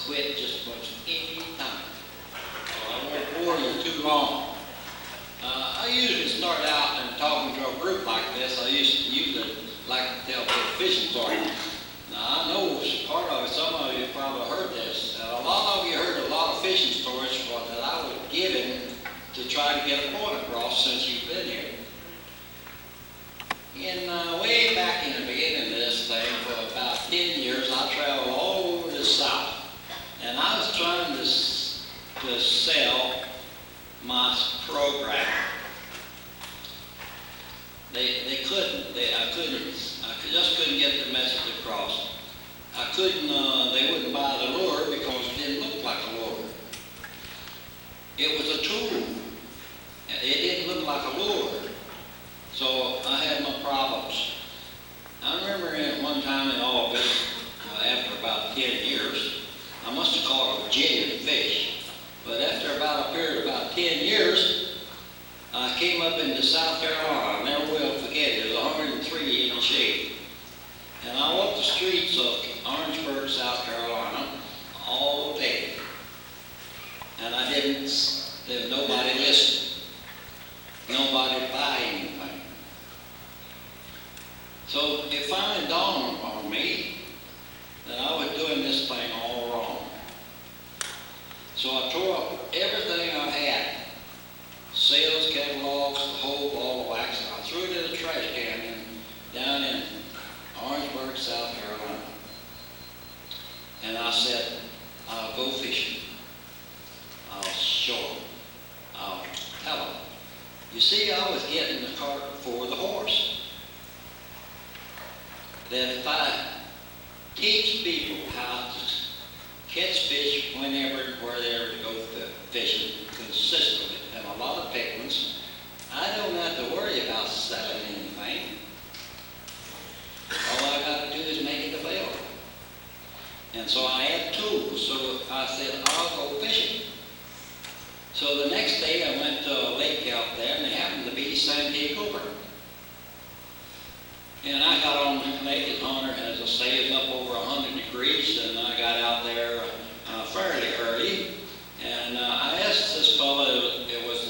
quit just about any time. I won't bore you too long. I usually start out and talking to a group like this. I usually like to tell a fishing story. Now I know part of it, some of you probably heard this. A lot of you heard a lot of fishing stories that I was given to try to get a point across since you've been here. Way back in the beginning of this thing, for about 10 years, I traveled all over the South. And I was trying to sell my program. They couldn't. I just couldn't get the message across. I couldn't. They wouldn't buy the lure because it didn't look like a lure. It was a tool. It didn't look like a lure. So I had my problems. I remember one time in August, after about 10 years, I must have caught a genuine fish. But after about a period of about 10 years, I came up into South Carolina. I never will forget it. It was 103 in the shade. And I walked the streets of Orangeburg, South Carolina, all day. And there was nobody listening. Nobody buying anything. So it finally dawned on me that I was doing this thing all wrong. So I tore up everything I had, sales catalogs, the whole ball of wax, and I threw it in a trash can down in Orangeburg, South Carolina. And I said, I'll go fishing. I'll show them. I'll tell them. You see, I was getting the cart before the horse. That if I teach people how to catch fish whenever and where they're to go fishing consistently, and a lot of big ones, I don't have to worry about selling anything. All I got to do is make it available. And so I had tools, so I said, I'll go fishing. So the next day I went to a lake out there, and it happened to be Sandy Cooper. And I got on the lake at Hunter, as I say, it was up over 100 degrees, and I got out there fairly early. And I asked this fellow, it was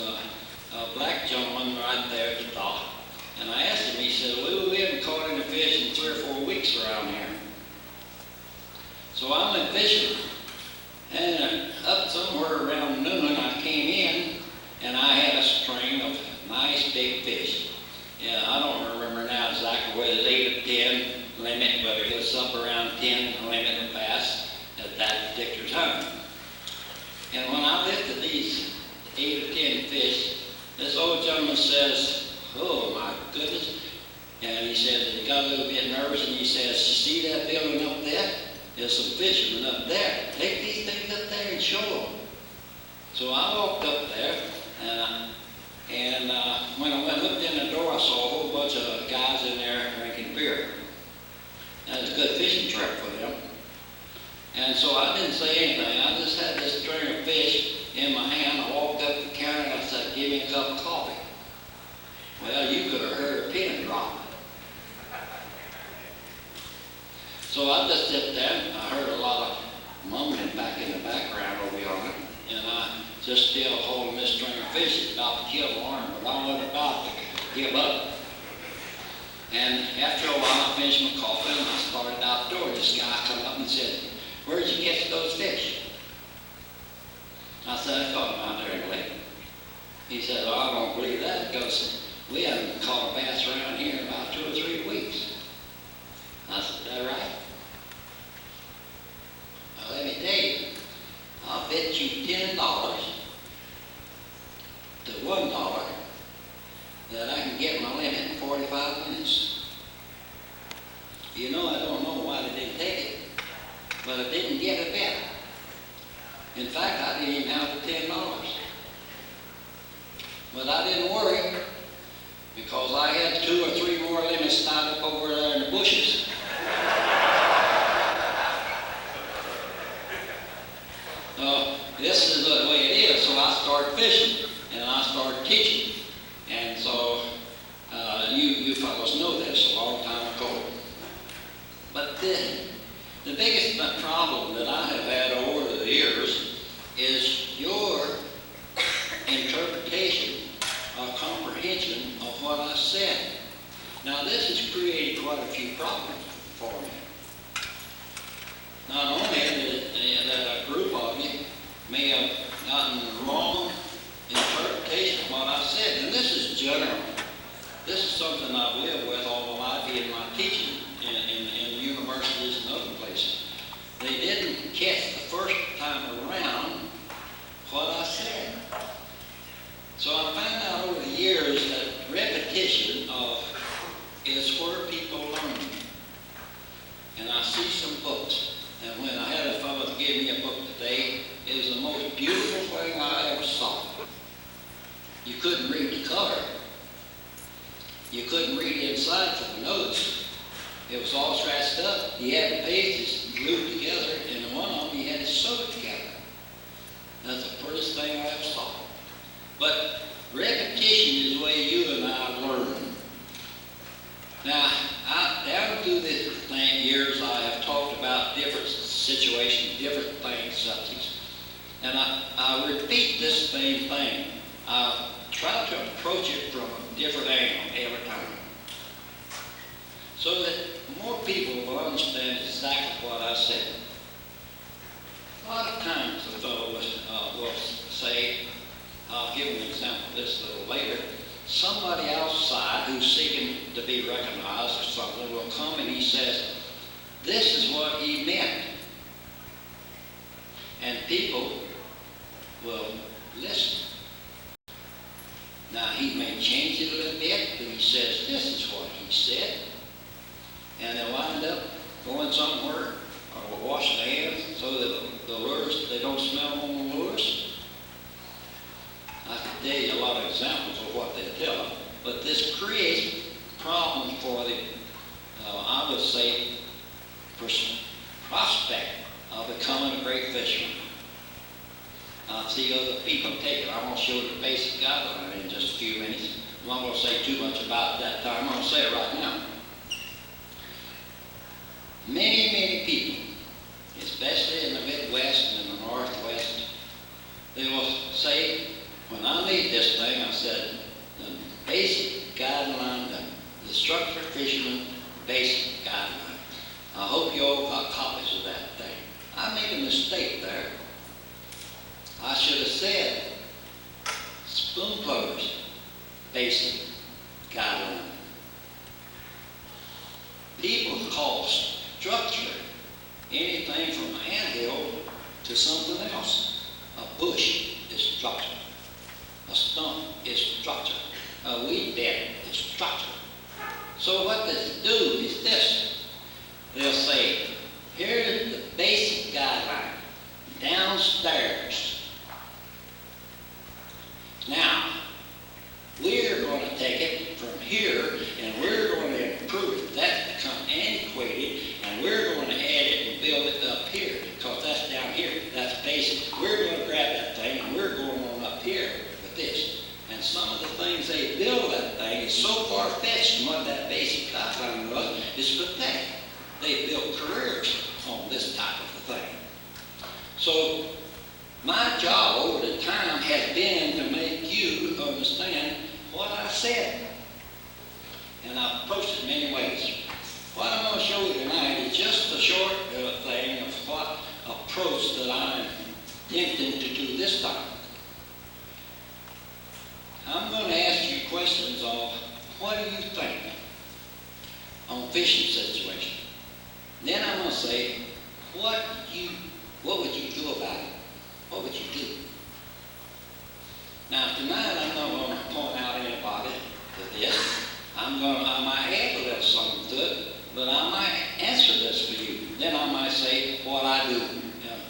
a black gentleman right there at the dock, and I asked him, he said, well, we haven't caught any fish in 3 or 4 weeks around here. So I went fishing, and up somewhere around noon I came in, and I had a string of nice big fish. Yeah, I don't remember now exactly whether it was 8 or 10 limit, but it was up around 10 limit of bass at that particular time. And when I lifted these 8 or 10 fish, this old gentleman says, oh my goodness. And he says, he got a little bit nervous, and he says, you see that building up there? There's some fishermen up there. Take these things up there and show them. So I walked up there, and when I looked in the door, I saw a whole bunch of guys in there drinking beer. That was a good fishing trip for them. And so I didn't say anything. I just had this string of fish in my hand. I walked up the counter and I said, give me a cup of coffee. Well, you could have heard a pin drop. So I just sit there, and I heard a lot of mumbling back in the background over yonder, and I just still holding this string of fish. It's about to kill the arm, but I wasn't about to give up. And after a while, I finished my coffee, and I started outdoors. This guy come up and said, where'd you catch those fish? I said, I caught them out there in the lake. He said, well, I don't believe that, because we haven't caught a bass around here in about 2 or 3 weeks. I said, is that right? Well, let me tell you, I'll bet you $10 to $1 that I can get my limit in 45 minutes. You know, I don't know why they didn't take it, but I didn't get a bet. In fact, I didn't even have the $10. But I didn't worry, because I had 2 or 3 more limits tied up over there in the bushes. This is the way it is, so I started fishing, and I started teaching. And so, you fellows know this a long time ago. But the biggest problem that I have had over years is your interpretation or comprehension of what I said. Now this has created quite a few problems for me. Not only that a group of you may have gotten the wrong interpretation of what I said, and this is general. This is something I've lived with all my life in my teaching in universities and other places. They didn't catch the first time around what I said. So I found out over the years that repetition is where people learn. And I see some books. And when I had a fellow to give me a book today, it was the most beautiful thing I ever saw. You couldn't read the cover. You couldn't read the inside for the notes. It was all scratched up. You had the pages glued together, and one of them you had to sew it together. That's the first thing I ever saw. But repetition is the way you and I learn. Now, down through this years, I have talked about different situations, different things, subjects. And I repeat this same thing. I try to approach it from a different angle every time, so that more people will understand exactly what I said. A lot of times a fellow will say, I'll give an example of this a little later, somebody outside who's seeking to be recognized or something will come and he says, this is what he meant. And people will listen. Now he may change it a little bit, but he says, this is what he said. And they'll wind up going somewhere or washing their hands so that the lures, they don't smell on the lures. I can tell you a lot of examples of what they tell them, but this creates problems for the, I would say, prospect of becoming a great fisherman. I see other people take it. I'm going to show the basic guideline in just a few minutes. I'm not going to say too much about that time. I'm going to say it right now. Many people, especially in the Midwest and in the Northwest, they will say, when I made this thing, I said, the basic guideline, the structured fisherman basic guideline. I hope you all got copies of that thing. I made a mistake there. I should have said Spoonpluggers basic guideline. People call structure anything from a anthill to something else. A bush is structure. A stump is structure. A weed bed is structure. So what they do is this. They'll say, here's the basic guideline. Downstairs. Now, we're going to take it from here and we're going to improve it. That's become antiquated and we're going to add it and build it up here because that's down here. That's basic. We're going to grab that thing and we're going on up here with this. And some of the things they build that thing is so far-fetched from what that basic guideline was, it's pathetic. They built careers on this type of a thing. So my job over the time has been to make you understand what I said. And I've approached it many ways. What I'm going to show you tonight is just a short thing of what approach that I'm intending to do this time. I'm going to ask you questions of what do you think on fishing situation. Then I'm going to say, what would you do about it? What would you do? Now tonight I'm not going to point out anybody to this. I might add a little something to it, but I might answer this for you. Then I might say what I do,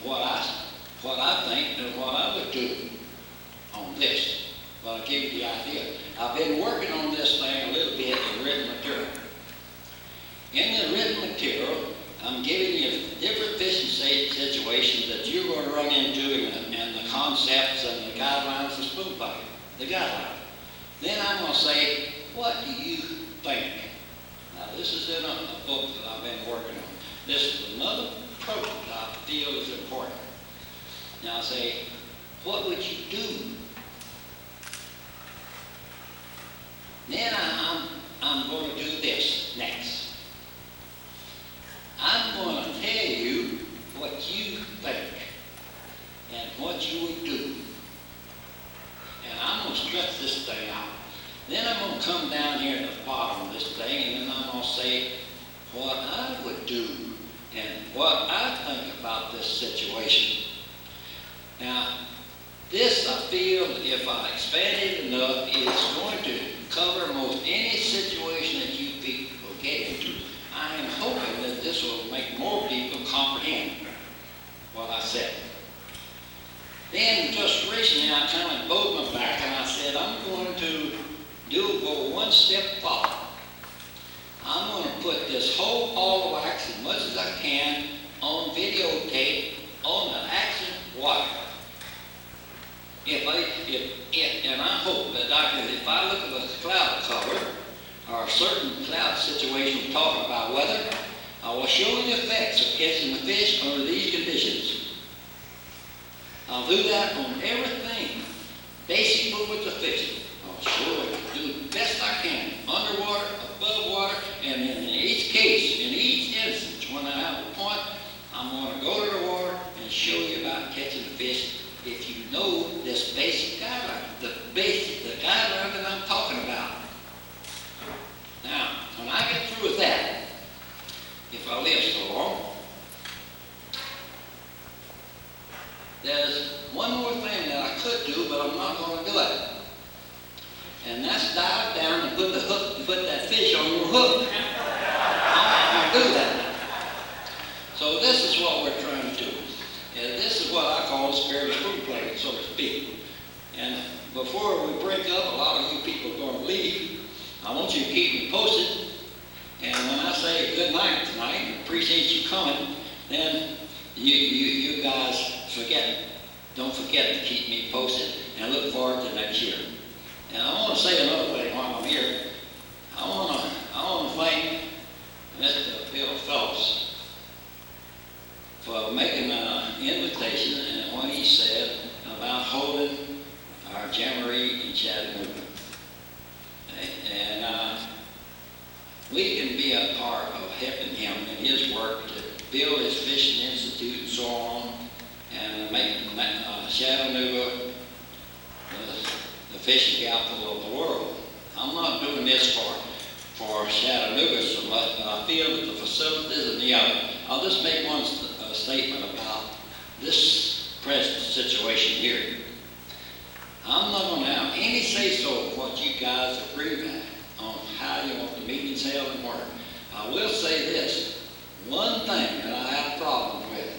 what I think and what I would do on this. But I'll give you the idea. I've been working on this thing a little bit in written material. In the written material, I'm giving you different fishing situations that you're going to run into and the concepts and the guidelines for spoon plugging, the guideline. Then I'm going to say, what do you think? Now this is in a book that I've been working on. This is another approach that I feel is important. Now I say, what would you do? Then I'm going to do this next. I'm going to tell you what you think and what you would do. And I'm going to stretch this thing out. Then I'm going to come down here at the bottom of this thing, and then I'm going to say what I would do and what I think about this situation. Now, this I feel, if I expand it enough, is going to cover most any situation that you people get into. I am hoping that this will make more people comprehend what I said. Then just recently I kind of bowed my back and I said, I'm going to go one step forward. I'm going to put this whole ball of wax as much as I can on videotape on the action wire. And I hope that if I look at a cloud cover or a certain cloud situation talking about weather, I will show the effects of catching the fish under these conditions. I'll do that on everything, basically with the fishing. I'll show it, do the best I can, underwater, above water, and in each case, in each instance, when I have a point, I'm going to go to the water and show you about catching the fish. If you know this basic guideline, the guideline that I'm talking about. Now, when I get through with that, if I live so long, there's one more thing that I could do, but I'm not going to do it. And that's dive down and put that fish on your hook. I'm not going to do that. So this is what we're trying to do. And this is what I call a spirit of spoon plugging, so to speak. And before we break up, a lot of you people are going to leave. I want you to keep me posted. And when I say good night tonight, and appreciate you coming, then you guys don't forget to keep me posted and look forward to next year. And I want to say another thing while I'm here. I want to thank Mr. Bill Phelps for making an invitation and what he said about holding our jamboree in Chattanooga. And we can be a part of helping him in his work to build his fishing institute and so on, and make Chattanooga the fishing capital of the world. I'm not doing this for Chattanooga so much, but I feel that the facilities and the other. I'll just make one statement about this present situation here. I'm not going to have any say-so of what you guys agree with on how you want the meetings held and work. I will say this, one thing that I have a problem with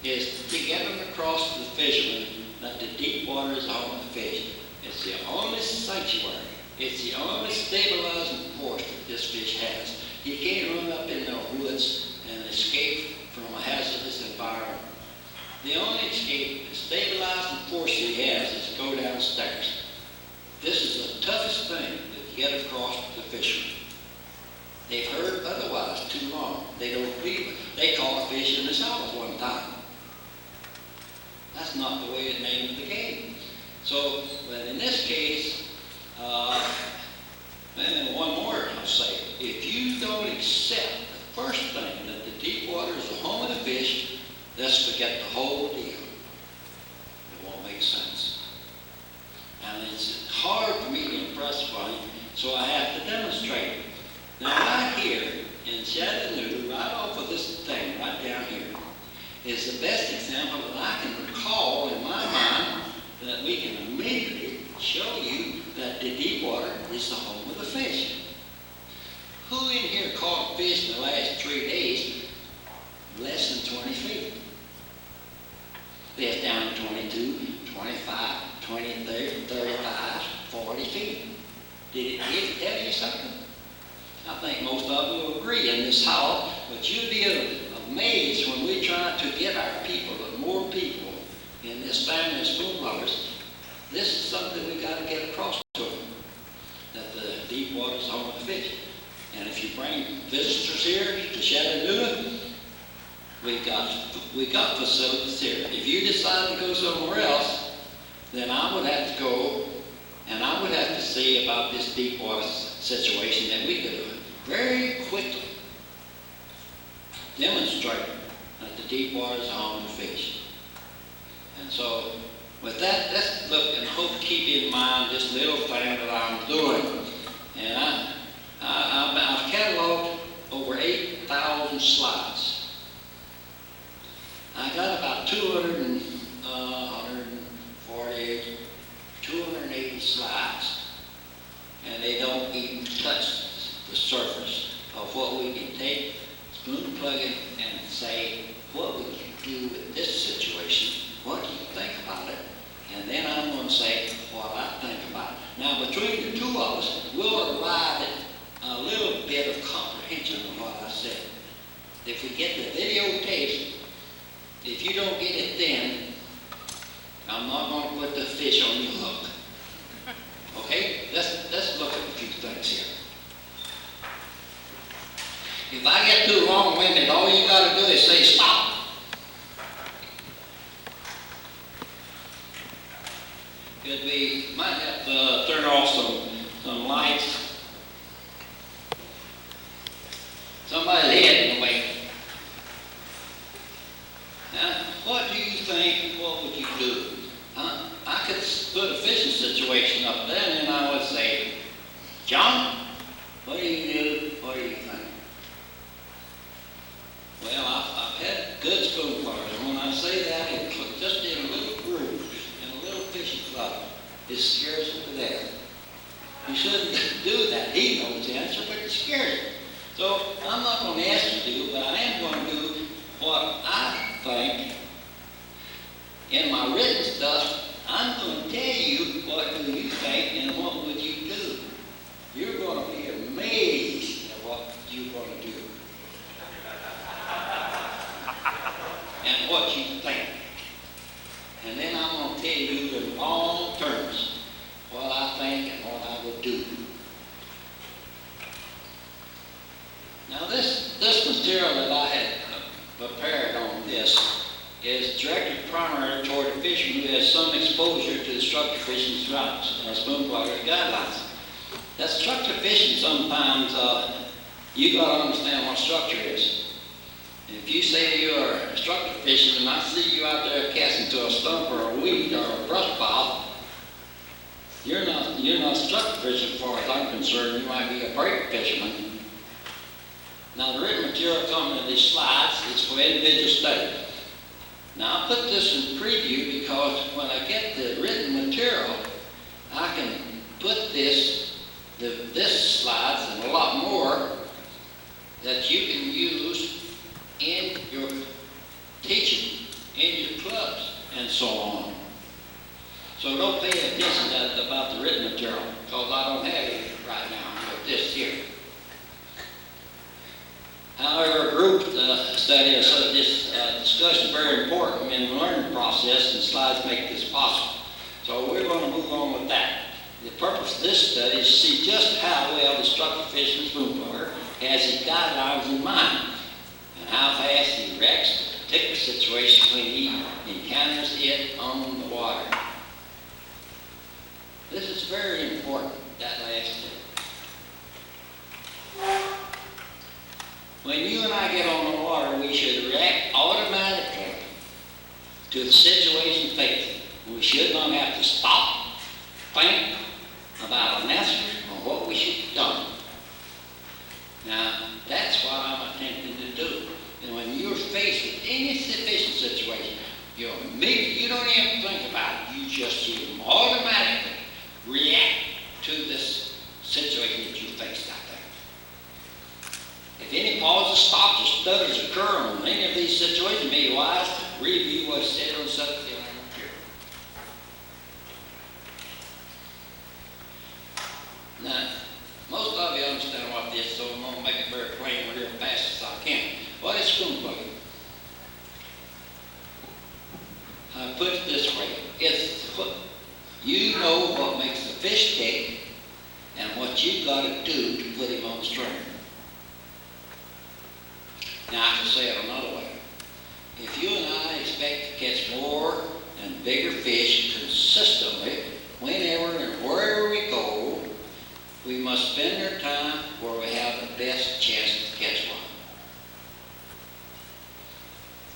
is to get them across to the fishermen that the deep water is home to fish. It's the only sanctuary, it's the only stabilizing force that this fish has. You can't run up in the woods and escape from a hazardous environment. The only escape, the stabilizing force he has is to go downstairs. This is the toughest thing to get across to the fishermen. They've heard otherwise too long. They don't believe it. They caught a fish in the showers one time. That's not the way it named the game. So, but in this case, and one more I'll say, if you don't accept the first thing that the deep water is the home of the fish, let's forget the whole deal. It won't make sense. And it's hard for me to impress upon you, so I have to demonstrate it. Now right here in Chattanooga, right off of this thing right down here, is the best example that I can recall in my mind that we can immediately show you that the deep water is the home of the fish. Who in here caught fish in the last 3 days less than 20 feet? They're down to 22, 25, 20, 30, 35, 40 feet. Did it tell you something? I think most of you will agree in this hall, but you'd be amazed when we try to get our people, more people in this family of Spoonpluggers. This is something we got to get across to them, that the deep water is home of the fish. And if you bring visitors here to Chattanooga, we got facilities here. If you decide to go somewhere else, then I would have to go and I would have to see about this deep water situation that we could very quickly demonstrate that the deep water is home to fish. And so with that, let's look and hope keep in mind this little thing that I'm doing. And I've cataloged over 8,000 slides. I got about 280 slides, and they don't even touch the surface of what we can take, spoon plug it, and say, what would you do with this situation? What do you think about it? And then I'm going to say what I think about it. Now, between the two of us, we'll arrive at a little bit of comprehension of what I said. If we get the videotape, if you don't get it then, I'm not going to put the fish on your hook. Okay? Let's look at a few things here. If I get too long-winded, all you got to do is say stop. Because we might have to turn off some lights. Somebody's head in the way. Now, what do you think? What would you do? Huh? I could put a fishing situation up there, and then I would say, John, what do you do? What do you think? Well, I've had good spoon pluggers, and when I say that, it's just in a little groove, in a little fishing club. It scares him to death. You shouldn't do that. He knows the answer, but it scares him. So I'm not going to ask you to do, but I am going to do what I think. In my written stuff, I'm going to tell you what do you think and what would you do. You're going to be amazed at what you're going to do. And what you think. And then I'm going to tell you in long terms what I think and what I would do. Now this material that I had prepared on this is directed primarily toward a fisherman who has some exposure to the structure fishing throughout Spoonpluggers guidelines. That structure fishing sometimes, you got to understand what structure is. If you say you're a structure fishing and I see you out there casting to a stump or a weed or a brush pile, you're not structure fishing as far as I'm concerned. You might be a break fisherman. Now the written material coming in these slides is for individual study. Now I put this in preview because when I get the written material, I can put this slides and a lot more that you can use in your teaching, in your clubs, and so on. So don't pay attention to about the written material because I don't have it right now with this here. However, group study or so this discussion is very important in the learning process, and slides make this possible. So we're going to move on with that. The purpose of this study is to see just how well the structure fisherman spoonplugger has his guidelines in mind, and how fast he reacts to a particular situation when he encounters it on the water. This is very important, that last step. When you and I get on the water, we should react automatically to the situation faced. We should not have to stop, think about an answer or what we should have done. Now, that's what I'm attempting to do. And when you're faced with any fishing situation, you don't even think about it. You automatically react to this situation that you faced out there. If any pauses, stops, or stutters occur on any of these situations, be wise to review what's said on subject material. Now, most of you understand what this is, so I'm going to make it very plain real fast as I can. What is spoon plugging? I put it this way. It's you know what makes the fish tick and what you've got to do to put him on the string. Now I can say it another way. if you and I expect to catch more and bigger fish consistently, whenever and wherever we go, we must spend our time where we have the best chance to catch one.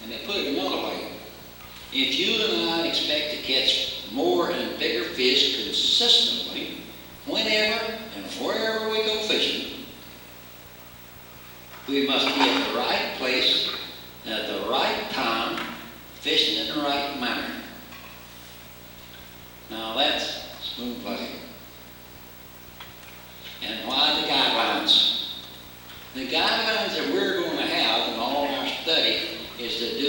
And they put it another way. If you and I expect to catch more and bigger fish consistently, whenever and wherever we go fishing, we must be at the right place at the right time, fishing in the right manner. Now that's spoon plugging. And why the guidelines? The guidelines that we're going to have in all our study is to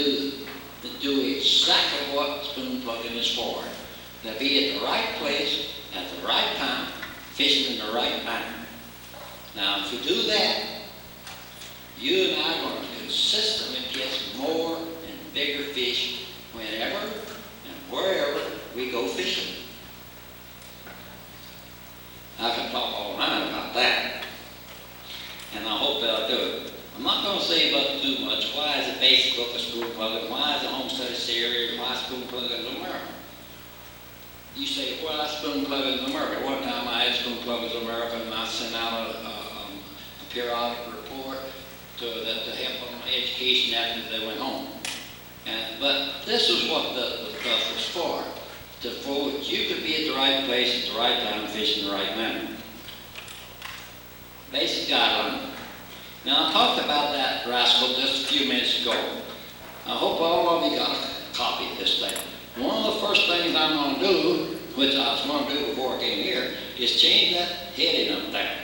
do exactly what spoon plugging is for. To be at the right place at the right time, fishing in the right manner. Now if we do that, you and I are going to consistently catch more and bigger fish whenever and wherever we go fishing. I can talk all night about that, and I hope that I'll do it. I'm not going to say about too much. Why is the basic book of spoon plugging? Why is the home study series? Why spoon plugging in America? You say, well, I spoon plugging in America. One time I had spoon pluggers in America, and I sent out a periodic report to help them with education after they went home. But this is what the stuff was for. You could be at the right place at the right time, fishing the right manner. Basic guideline. Now I talked about that rascal just a few minutes ago. I hope all of you got a copy of this thing. One of the first things I'm going to do, which I was going to do before I came here, is change that heading up there.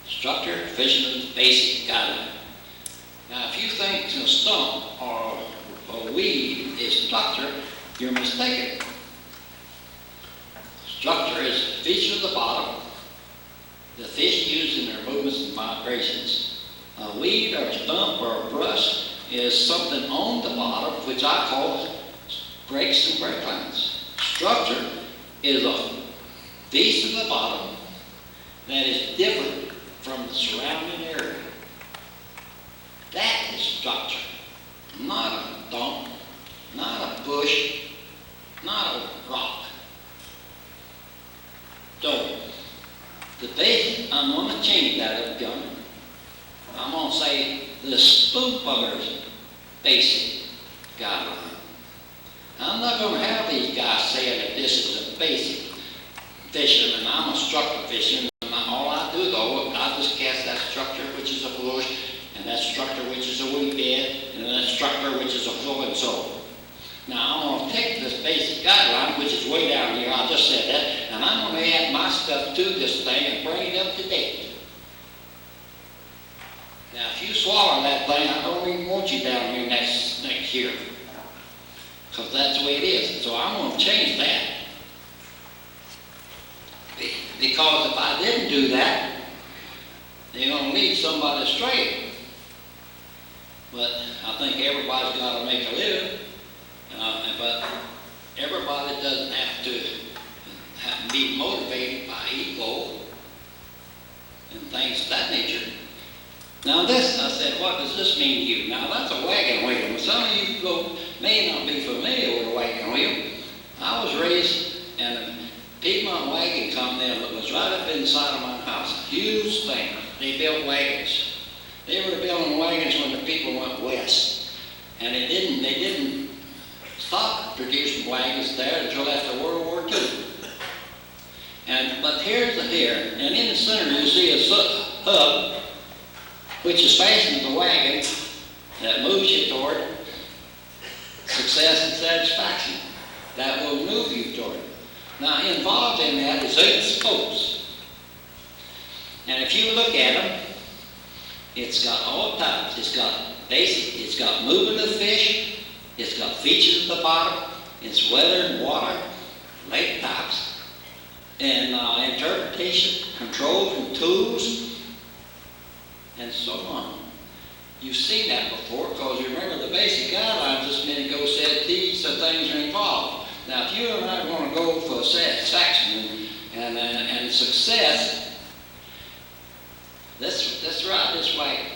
Structure, fisherman's basic guideline. Now if you think a stump or a weed is structure, you're mistaken. Structure is the feature of the bottom, the fish used in their movements and migrations. A weed or a stump or a brush is something on the bottom, which I call breaks and breaklines. Structure is a feature of the bottom that is different from the surrounding area. That is structure, not a stump, not a bush, not a rock. So, today I'm going to change that up, John. I'm going to say the Spoonpluggers basic guideline. I'm not going to have these guys saying that this is a basic fishing and I'm a structure fishing. And all I do though, I just cast that structure which is a bush, and that structure which is a weed bed, and that structure which is a so and so. Now I'm going to take this basic guideline, which is way down here, I just said that, and I'm going to add my stuff to this thing and bring it up to date. Now if you swallow that thing, I don't even want you down here next year, because that's the way it is. So I'm going to change that. Because if I didn't do that, they're going to lead somebody astray. But I think everybody's got to make a living. But everybody doesn't have to be motivated by ego and things of that nature. Now this, I said, what does this mean to you? Now that's a wagon wheel. Some of you may not be familiar with a wagon wheel. I was raised in a Piedmont wagon company that was right up inside of my house. Huge thing. They built wagons. They were building wagons when the people went west. And they didn't stop producing wagons there until after World War II. But here's the here, and in the center you see a hub which is fastened to the wagon that moves you toward success and satisfaction. That will move you toward it. Now involved in that is 8 spokes. And if you look at them, it's got all types. It's got basic, it's got moving the fish, it's got features at the bottom, it's weather and water, lake types, and interpretation, controls and tools, and so on. You've seen that before, because remember the basic guidelines just a minute ago said these are things are involved. Now if you and I are going to go for satisfaction and success, let's ride this wagon.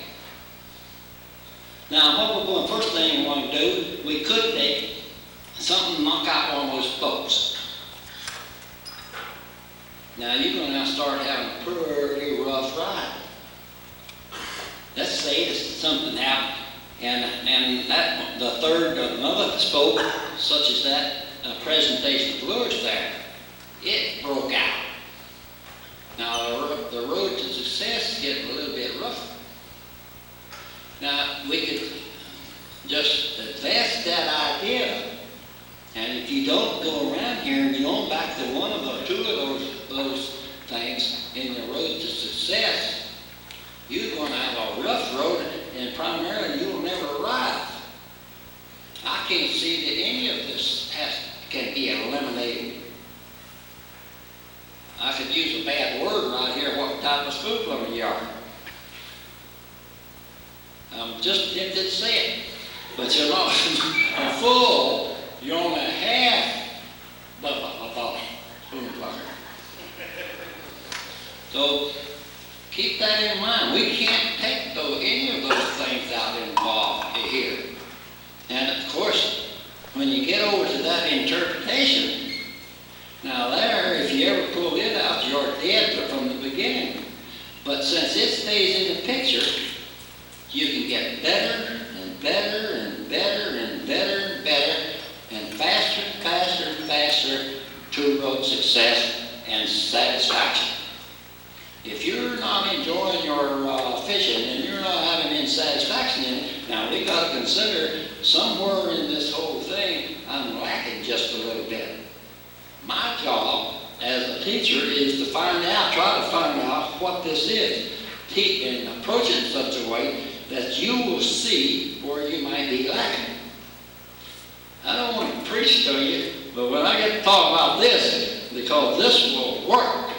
Now, what we're going, first thing we want to do, we could take something, knock out one of those spokes. Now, you're going to start having a pretty rough ride. Let's say that something happened, and that the third, another spoke, such as that presentation of lures there, it broke out. Now, the road to success is getting a little bit rougher. Now, we could just advance that idea, and if you don't go around here and you go back to one of the two of those things in the road to success, you're going to have a rough road, and primarily you'll never arrive. I can't see that any of this can be eliminated. I could use a bad word right here, what type of spoonplugger you are. I'm just tempted to say it, but you're not a full, you're only half a spoonplugger. So keep that in mind. We can't take any of those things out involved here. And of course, when you get over to that interpretation, now there, if you ever pull it out, you're dead from the beginning. But since it stays in the picture, you can get better and better and better and better and better and faster and faster and faster to road success and satisfaction. If you're not enjoying your fishing and you're not having any satisfaction in it, now we got to consider somewhere in this whole thing I'm lacking just a little bit. My job as a teacher is to try to find out what this is, and approach it in such a way that you will see where you might be lacking. I don't want to preach to you, but when I get to talk about this, because this will work,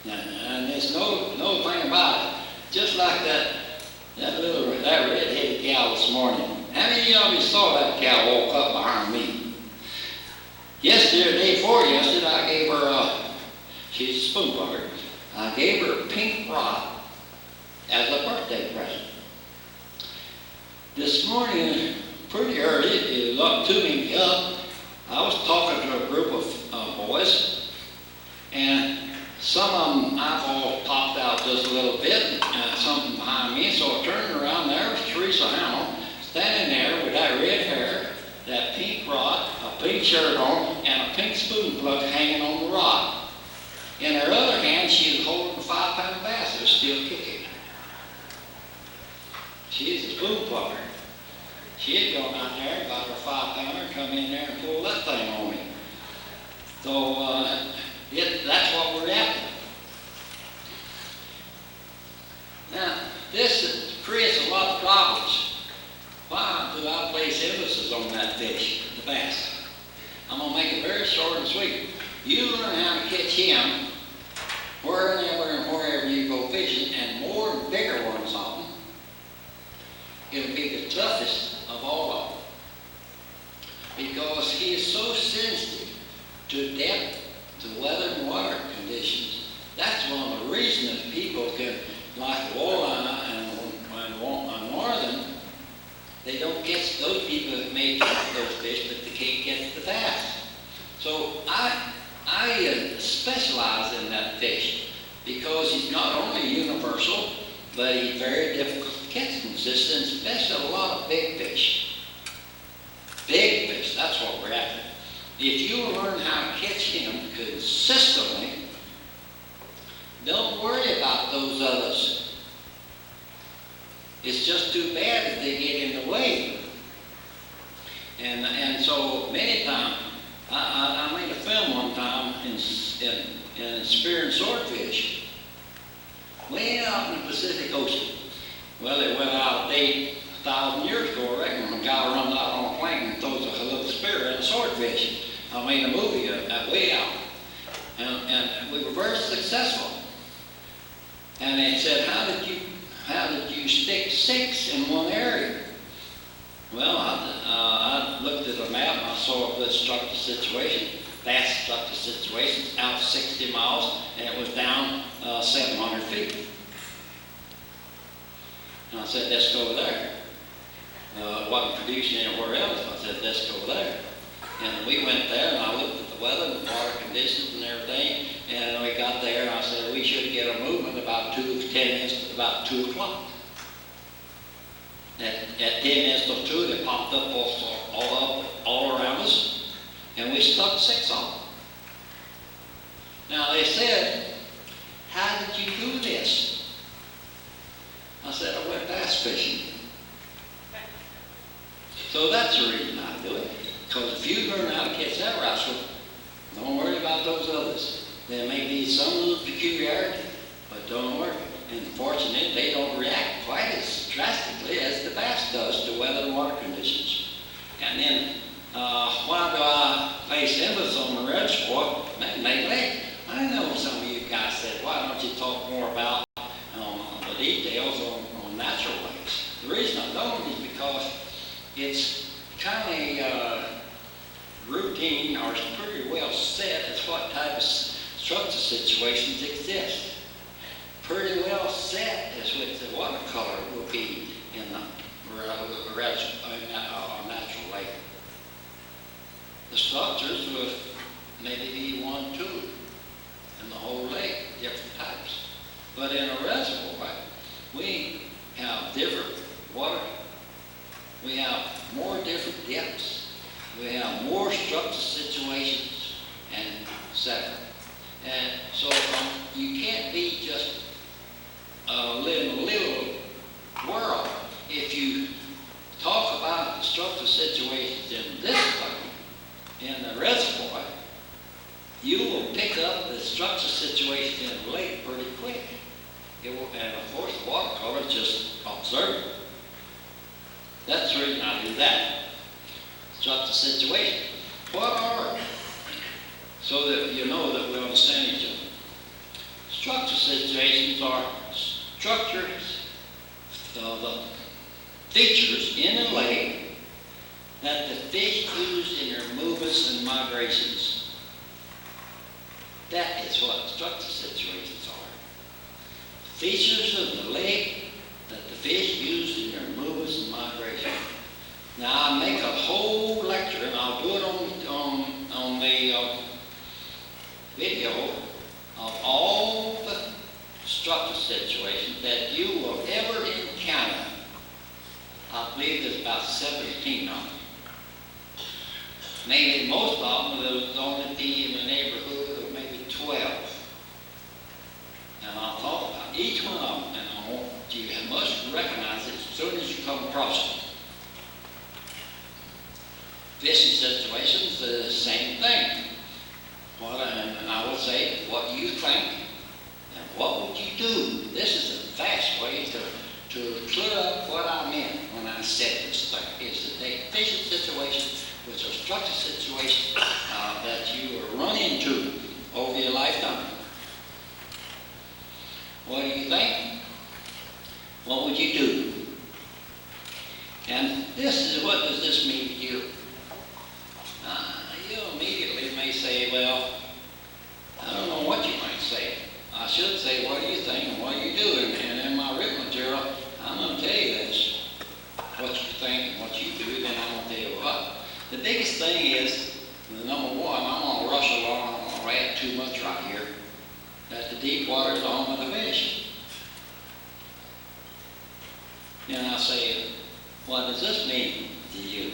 and there's no thing about it. Just like that red-headed gal this morning. How many of you saw that gal walk up behind me? Yesterday, the day before yesterday, I gave her she's a spoonplugger. I gave her a pink rod as a birthday present. This morning, pretty early, it was up to me up. I was talking to a group of boys, and some of them eyeballs popped out just a little bit, and something behind me, so I turned around. There was Teresa Hamill standing there with that red hair, that pink rod, a pink shirt on, and a pink spoon plug hanging on the rod. In her other hand, she was holding a 5-pound bass that was still kicking. She's a spoon plugger. She had gone out there and got her 5-pounder, come in there and pull that thing on me. So that's what we're after. Now, this creates a lot of problems. Why do I place emphasis on that fish, the bass? I'm going to make it very short and sweet. You learn how to catch him wherever and wherever you go fishing, and more and bigger ones on them. It'll be the toughest of all of them, because he is so sensitive to depth, to weather and water conditions. That's one of the reasons that people can, like walleye and northern, they don't catch those people that may catch those fish, but they can't catch the bass. So I specialize in that fish because he's not only universal, but he's very difficult to catch consistent, especially a lot of big fish. Big fish, that's what we're after. If you learn how to catch him consistently, don't worry about those others. It's just too bad if they get in the way. And so many times, I made a film one time in spearing swordfish way out in the Pacific Ocean. Well, it went out of date 1,000 years ago, I reckon, when a guy runs out on a plank and throws a little spear at a swordfish. I made a movie way out, and we were very successful. And they said, how did you stick 6 in one area? Well, I looked at a map and I saw it struck the situation. Bass struck the situation out 60 miles, and it was down 700 feet. And I said, let's go there. wasn't producing anywhere else. I said, let's go there. And we went there, and I looked at the weather and the water conditions and everything, and we got there, and I said, we should get a movement about 2 o'clock. At 10 minutes till 2, they popped up all around us, and we stuck 6 on them. Now they said, how did you do this? I said, I went bass fishing. So that's the reason I do it. Because if you learn how to catch that rascal, don't worry about those others. There may be some little peculiarity, but don't worry. And fortunately, they don't react quite as drastically as the bass does to weather and water conditions. And then, why do I place emphasis on the reservoir? Maybe I know some of you guys said, why don't you talk more about the details on natural lakes? The reason I don't is because it's kind of routine, or it's pretty well set as what type of structure situations exist. Pretty well set as what the watercolor will be in the natural lake. The structures will maybe be 1, 2 in the whole lake, different types. But in a reservoir, we have different water. We have more different depths. We have more structure situations and etc. And so you can't be just living a little world. If you talk about the structure situations in this thing, in the reservoir, you will pick up the structure situation in the lake pretty quick. And of course, the watercolor is just observable. That's the reason I do that. Structure situation. What are they? So that you know that we understand each other. Structure situations are structures, the features in the lake that the fish use in their movements and migrations. That is what structure situations are. Features of the lake that the fish use in their movements and migrations. Now I make a whole lecture, and I'll do it on the video of all the structure situations that you will ever encounter. I believe there's about 17 of them. Maybe most of them will only be in the neighborhood of maybe 12. And I'll talk about each one of them, and I want you must recognize it as soon as you come across it. Fishing situations, the same thing. And I will say, what do you think, and what would you do? This is a fast way to clear up what I meant when I said this thing, is to take fishing situations, which are structure situations that you will run into over your lifetime. What do you think? What would you do? And this is, what does this mean to you? You immediately may say, well, I don't know what you might say. I should say, what do you think and what do you do? And in my written material, I'm going to tell you this, what you think and what you do, then I'm going to tell you what. The biggest thing is, number one, I'm going to rush along, I'm going to add too much right here, that the deep water is the home of the fish. And I say, what does this mean to you?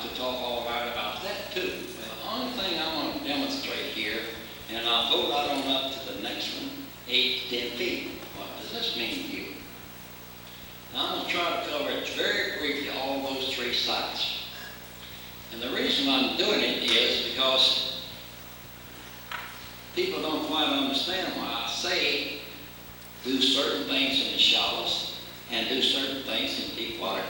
To talk all right about that too. The only thing I want to demonstrate here, and I'll go right on up to the next one, 8 to 10 feet. What does this mean to you? Now I'm going to try to cover it very briefly, all those 3 sites. And the reason I'm doing it is because people don't quite understand why I say do certain things in the shallows and do certain things in deep water.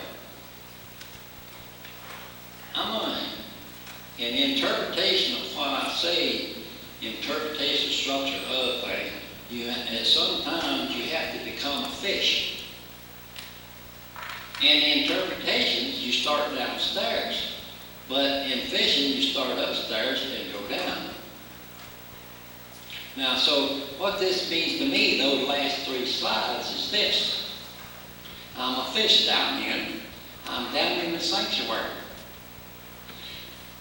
In interpretation of what I say, interpretation, structure, other things, sometimes you have to become a fish. In interpretations, you start downstairs, but in fishing, you start upstairs and go down. Now, so what this means to me, those last 3 slides, is this. I'm a fish down here. I'm down in the sanctuary.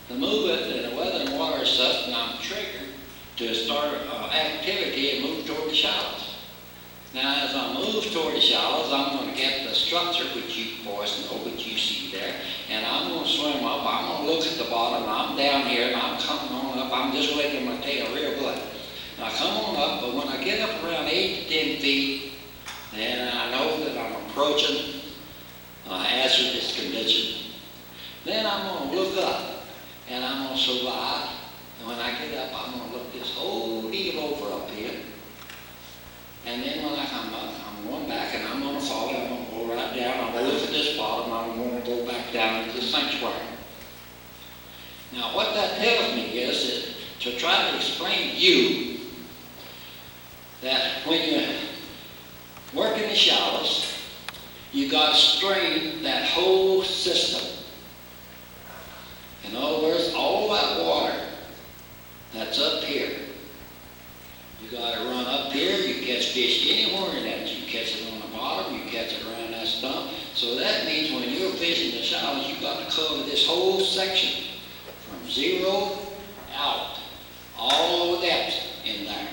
The movement and the weather and water is such, and I'm triggered to start activity and move toward the shallows. Now, as I move toward the shallows, I'm going to get the structure, which you boys know, which you see there, and I'm going to swim up. I'm going to look at the bottom. I'm down here, and I'm coming on up. I'm just wagging my tail real good. And I come on up, but when I get up around 8 to 10 feet, then I know that I'm approaching hazardous condition. Then I'm going to look up, and I'm going to survive. And when I get up, I'm going to look this whole deal over up here. And then when I come up, I'm going back, and I'm going to fall. I'm going to go right down. I'm going to look at this bottom. I'm going to go back down into the sanctuary. Now, what that tells me is that to try to explain to you that when you work in the shallows, you got to strain that whole system. In other words, all that water that's up here, you got to run up here. You catch fish anywhere in that. You catch it on the bottom. You catch it around that stump. So that means when you're fishing the shallows, you got to cover this whole section from zero out, all the depth in there.